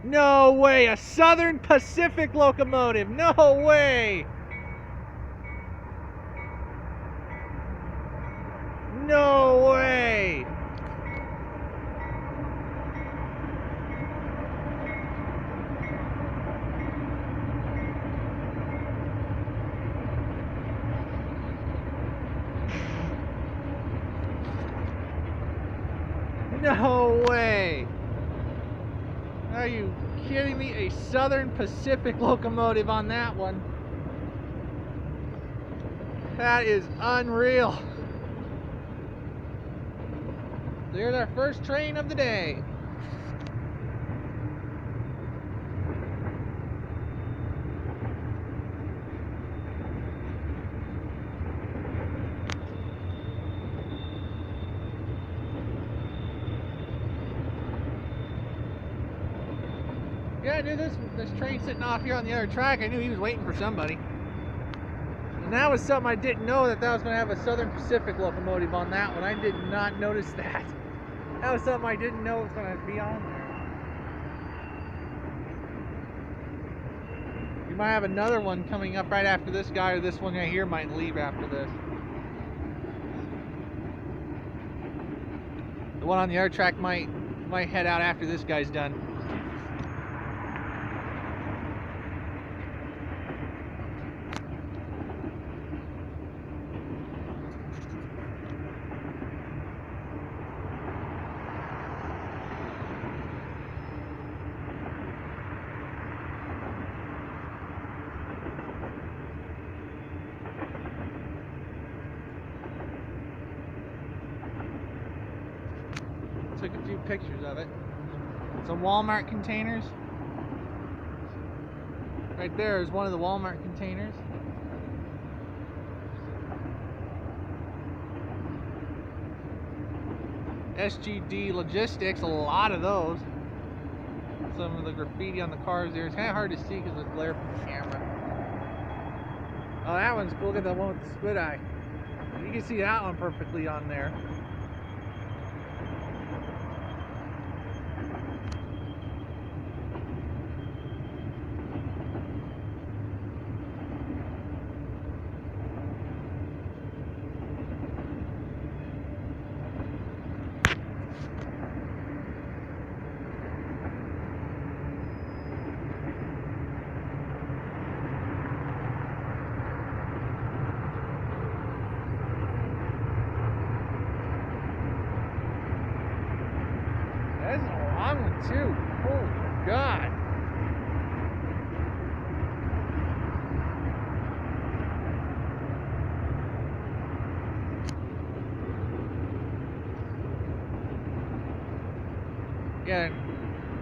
No way, a Southern Pacific locomotive. No way. No way. No way. Are you kidding me? A Southern Pacific locomotive on that one. That is unreal. There's our first train of the day. Yeah, I knew this train sitting off here on the other track. I knew he was waiting for somebody. And that was something I didn't know, that was going to have a Southern Pacific locomotive on that one. I did not notice that. That was something I didn't know was going to be on there. You might have another one coming up right after this guy, or this one right here might leave after this. The one on the other track might head out after this guy's done. Took a few pictures of it. Some Walmart containers. Right there is one of the Walmart containers. SGD Logistics, a lot of those. Some of the graffiti on the cars there. It's kind of hard to see because of the glare from the camera. Oh, that one's cool. Look at the one with the squid eye. You can see that one perfectly on there. That's a long one too. Holy God.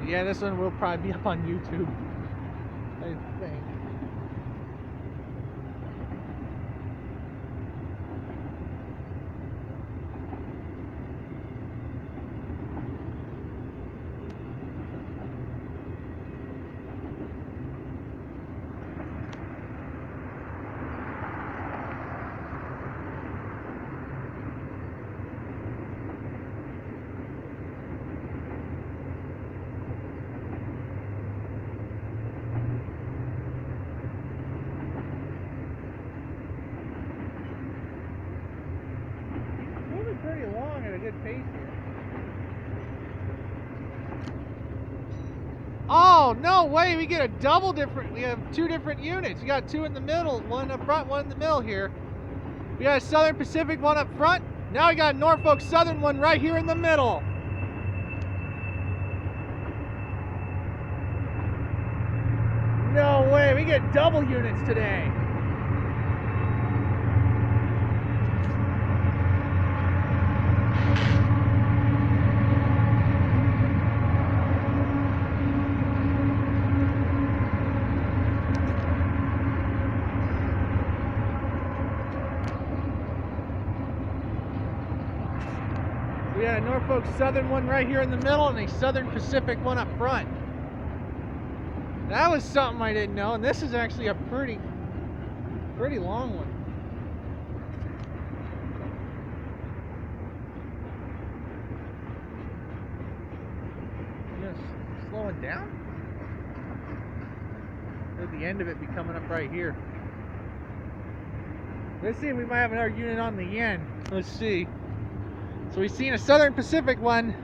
Yeah, this one will probably be up on YouTube, I think. Pretty long at a good pace here. Oh, no way, we get a double different, we have two different units. We got two in the middle, one up front, one in the middle here. We got a Southern Pacific one up front. Now we got a Norfolk Southern one right here in the middle. No way, we get double units today. We got a Norfolk Southern one right here in the middle and a Southern Pacific one up front. That was something I didn't know, and this is actually a pretty long one. You gonna slow it down? Could the end of it be coming up right here? Let's see if we might have another unit on the end. Let's see. So we've seen a Southern Pacific one,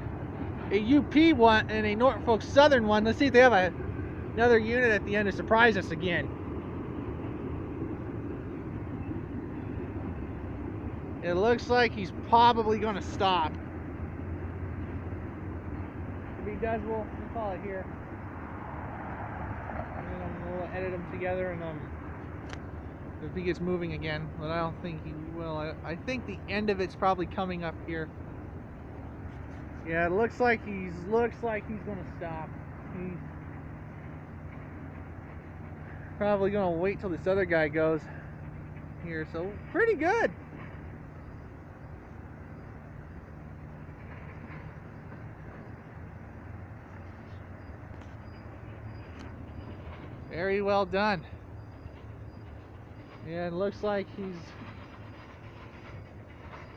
a UP one, and a Norfolk Southern one. Let's see if they have another unit at the end to surprise us again. It looks like he's probably going to stop. If he does, we'll call it here. And then we'll edit them together, and if he gets moving again, but I don't think he will. I think the end of it's probably coming up here. Yeah, it looks like he's going to stop. He's probably going to wait till this other guy goes here. So pretty good. Very well done. Yeah, it looks like he's...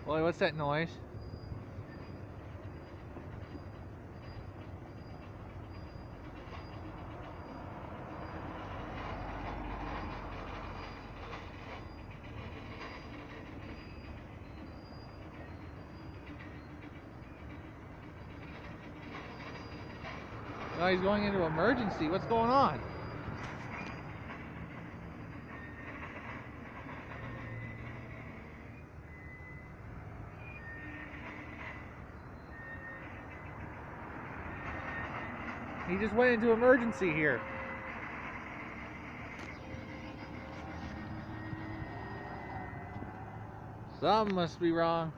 Boy, what's that noise? Oh, he's going into emergency. What's going on? He just went into emergency here. Something must be wrong.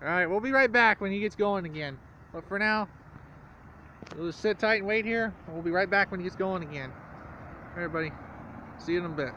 Alright, we'll be right back when he gets going again. But for now, we'll just sit tight and wait here. We'll be right back when he gets going again. Alright, everybody. See you in a bit.